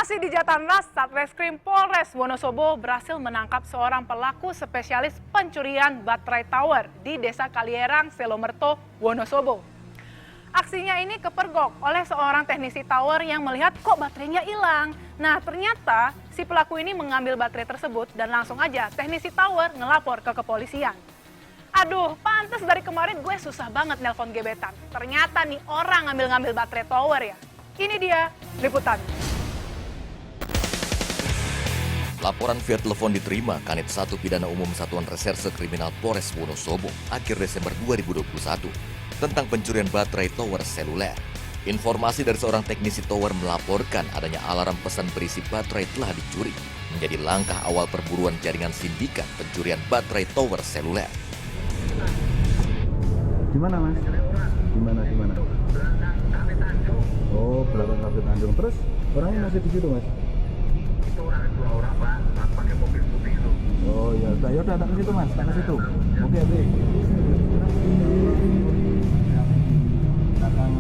Masih di Jatanras, Satreskrim Polres Wonosobo berhasil menangkap seorang pelaku spesialis pencurian baterai tower di Desa Kalierang, Selomerto, Wonosobo. Aksinya ini kepergok oleh seorang teknisi tower yang melihat kok baterainya hilang. Nah, ternyata si pelaku ini mengambil baterai tersebut dan langsung aja teknisi tower ngelapor ke kepolisian. Aduh, pantas dari kemarin gue susah banget nelpon gebetan. Ternyata nih orang ngambil-ngambil baterai tower ya. Ini dia liputannya. Laporan via telepon diterima Kanit 1 Pidana Umum Satuan Reserse Kriminal Polres Wonosobo akhir Desember 2021 tentang pencurian baterai tower seluler. Informasi dari seorang teknisi tower melaporkan adanya alarm pesan berisi baterai telah dicuri, menjadi langkah awal perburuan jaringan sindikat pencurian baterai tower seluler. Gimana mas? Gimana? Oh, belakang kafe Tanjung. Terus orangnya masih di situ mas? Itu dua orang pak, pakai mobil putih itu. Oh ya, udah tak ke situ mas, tak ke situ. Oke. Belakang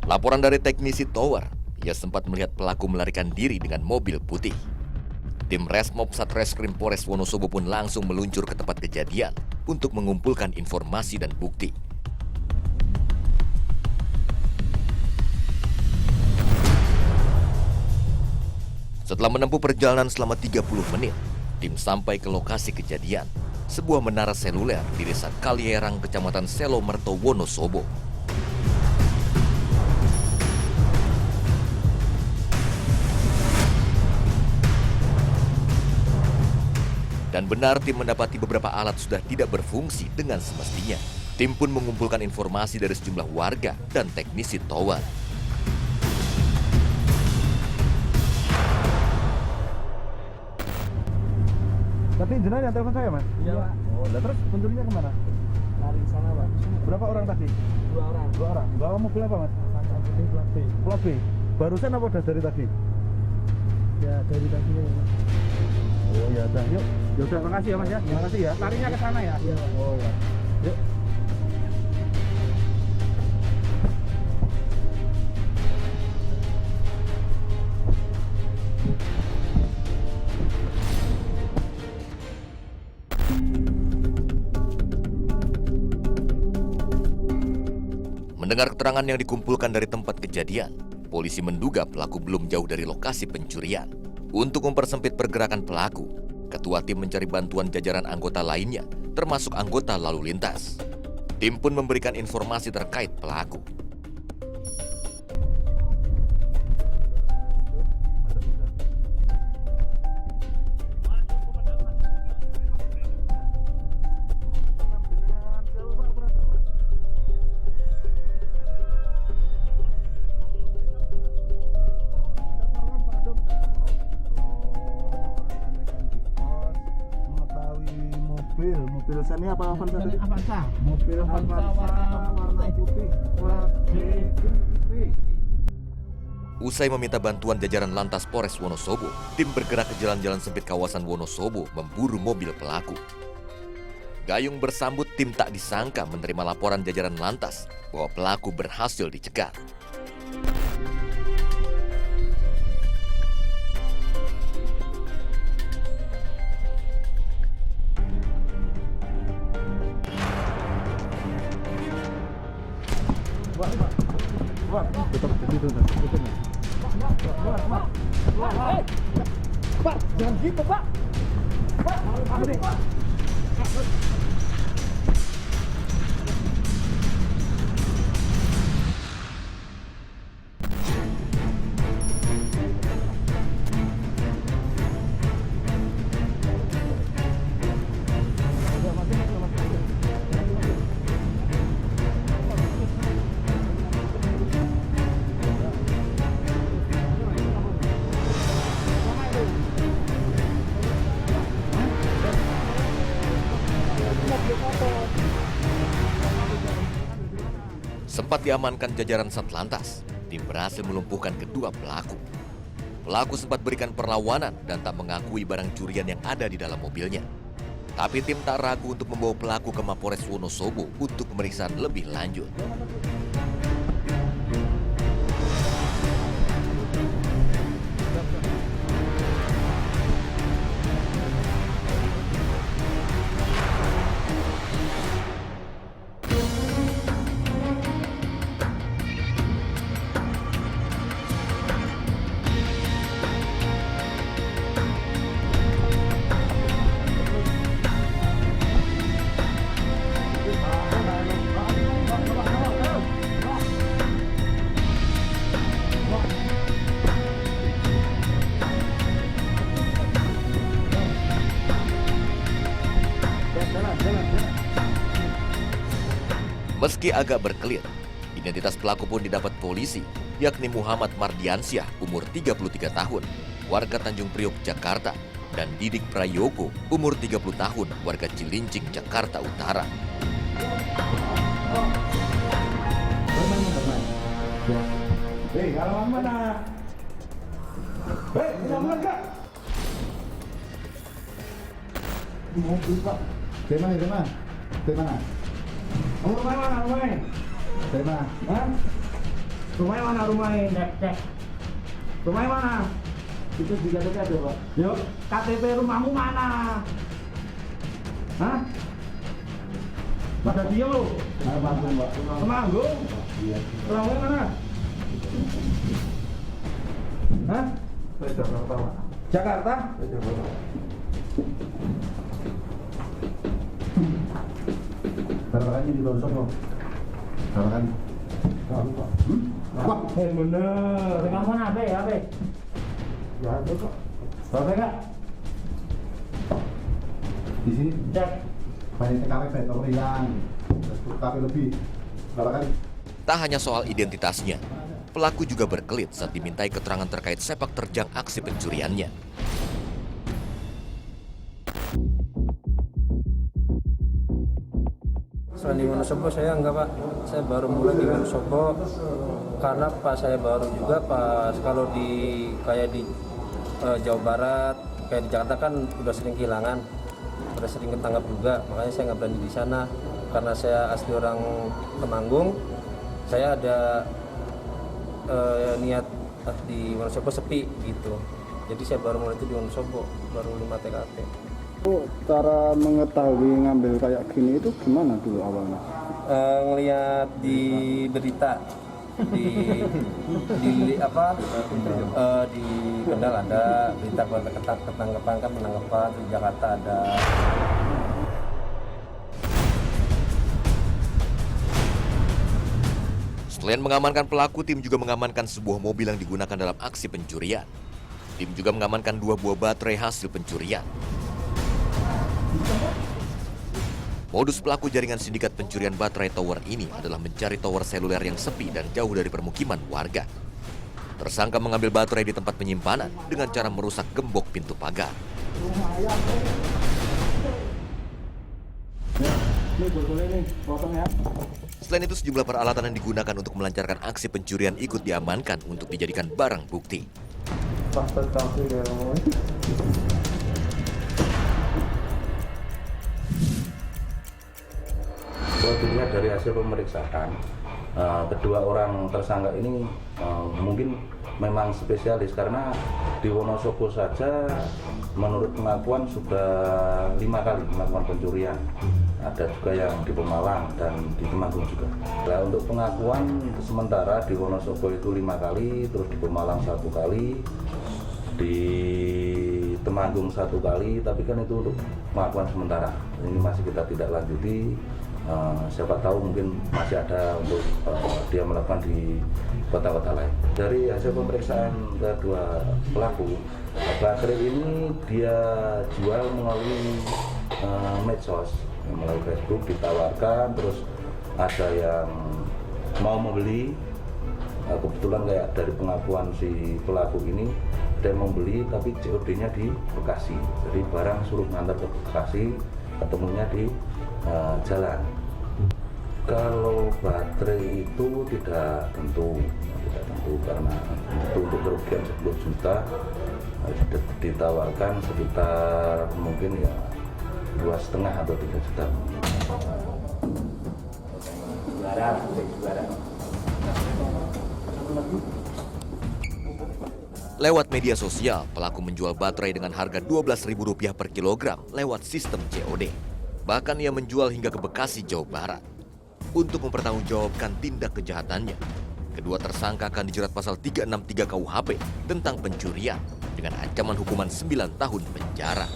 Laporan dari teknisi tower, ia sempat melihat pelaku melarikan diri dengan mobil putih. Tim Resmob Satreskrim Polres Wonosobo pun langsung meluncur ke tempat kejadian untuk mengumpulkan informasi dan bukti. Setelah menempuh perjalanan selama 30 menit, tim sampai ke lokasi kejadian, sebuah menara seluler di Desa Kalierang, Kecamatan Selomerto, Wonosobo. Dan benar tim mendapati beberapa alat sudah tidak berfungsi dengan semestinya. Tim pun mengumpulkan informasi dari sejumlah warga dan teknisi tower. Tapi jenengan yang telepon saya mas? Iya pak. Oh, lah terus pencurinya kemana? Lari sana pak. Berapa orang tadi? Dua orang. Dua orang. Bawa mobil apa mas? Kaca putih plat B. Plat B. Barusan apa udah dari tadi? Ya dari tadi ya. Oh ya udah, yuk. Ya udah, makasih ya mas ya. Makasih ya. Larinya ke sana ya. Iya. Oh ya. Yuk. Mendengar keterangan yang dikumpulkan dari tempat kejadian, polisi menduga pelaku belum jauh dari lokasi pencurian. Untuk mempersempit pergerakan pelaku, ketua tim mencari bantuan jajaran anggota lainnya, termasuk anggota lalu lintas. Tim pun memberikan informasi terkait pelaku. Mobil Sani apa Avanza? Avanza. Mobil Avanza warna putih. Plat B. Usai meminta bantuan jajaran Lantas Polres Wonosobo, tim bergerak ke jalan-jalan sempit kawasan Wonosobo memburu mobil pelaku. Gayung bersambut, tim tak disangka menerima laporan jajaran Lantas bahwa pelaku berhasil dicegat. Tetap di situ mas. Pak, jangan gitu pak. Pak. Sempat diamankan jajaran Satlantas, tim berhasil melumpuhkan kedua pelaku. Pelaku sempat berikan perlawanan dan tak mengakui barang curian yang ada di dalam mobilnya. Tapi tim tak ragu untuk membawa pelaku ke Mapores Wonosobo untuk pemeriksaan lebih lanjut. Meski agak berkelit, identitas pelaku pun didapat polisi, yakni Muhammad Mardiansyah, umur 33 tahun, warga Tanjung Priok, Jakarta, dan Didik Prayogo, umur 30 tahun, warga Cilincing, Jakarta Utara. Hei, alamat mana? Hei, alamat kak? Di mobil pak. Dari mana? Dari mana? Dari mana? Rumah mana? Rumahnya? Dari mana? Hah? Rumahnya mana? Rumahnya? Cek. Rumahnya mana? Itu di KTP ada pak. Yuk, KTP rumahmu mana? Hah? Pada diem lu? Temanggung pak. Temanggung? Iya. Rumahnya mana? Hah? Jakarta pak. Jakarta? Jakarta. Berapa kali di Wonosobo? Berapa kali? Wah, bener. Dengan mana, Be? Ya, Be? Ya ada kok. Berapa, Kak? Di sini Cek. banyak TKP petorian, 10 TKP lebih. Berapa kali? Tak hanya soal identitasnya, pelaku juga berkelit saat dimintai keterangan terkait sepak terjang aksi pencuriannya. Selain di Wonosobo saya enggak pak, saya baru mulai di Wonosobo karena pas saya baru juga pas kalau di kayak di Jawa Barat, kayak di Jakarta kan udah sering kehilangan, udah sering ketangkap juga, makanya saya nggak berani di sana karena saya asli orang Temanggung, saya ada niat di Wonosobo sepi gitu, jadi saya baru mulai itu di Wonosobo, baru 5 TKP. Cara mengetahui ngambil kayak gini itu gimana dulu awalnya? Ngelihat di berita di Kendal ada berita ketangkapan kan penangkapan, di Jakarta ada. Selain mengamankan pelaku, tim juga mengamankan sebuah mobil yang digunakan dalam aksi pencurian. Tim juga mengamankan 2 buah baterai hasil pencurian. Modus pelaku jaringan sindikat pencurian baterai tower ini adalah mencari tower seluler yang sepi dan jauh dari permukiman warga. Tersangka mengambil baterai di tempat penyimpanan dengan cara merusak gembok pintu pagar. Selain itu, sejumlah peralatan yang digunakan untuk melancarkan aksi pencurian ikut diamankan untuk dijadikan barang bukti. Kalau dilihat dari hasil pemeriksaan, kedua orang tersangka ini mungkin memang spesialis karena di Wonosobo saja menurut pengakuan sudah 5 kali melakukan pencurian. Ada juga yang di Pemalang dan di Temanggung juga. Nah, untuk pengakuan sementara di Wonosobo itu 5 kali, terus di Pemalang 1 kali, di Temanggung 1 kali, tapi kan itu untuk pengakuan sementara. Ini masih kita tidak lanjuti. Siapa tahu mungkin masih ada untuk dia melakukan di kota-kota lain. Dari hasil pemeriksaan kedua pelaku, baterai ini dia jual melalui medsos, melalui Facebook ditawarkan, terus ada yang mau membeli. Kebetulan kayak dari pengakuan si pelaku ini, dia mau beli tapi COD-nya di Bekasi. Jadi barang suruh ngantar ke Bekasi, ketemunya di jalan. Kalau baterai itu tidak tentu karena itu untuk kerugian 10 juta ditawarkan sekitar mungkin ya 2,5 atau 3 juta. Lewat media sosial, pelaku menjual baterai dengan harga Rp12.000 per kilogram lewat sistem COD. Bahkan ia menjual hingga ke Bekasi, Jawa Barat. Untuk mempertanggungjawabkan tindak kejahatannya, kedua tersangka akan dijerat pasal 363 KUHP tentang pencurian dengan ancaman hukuman 9 tahun penjara.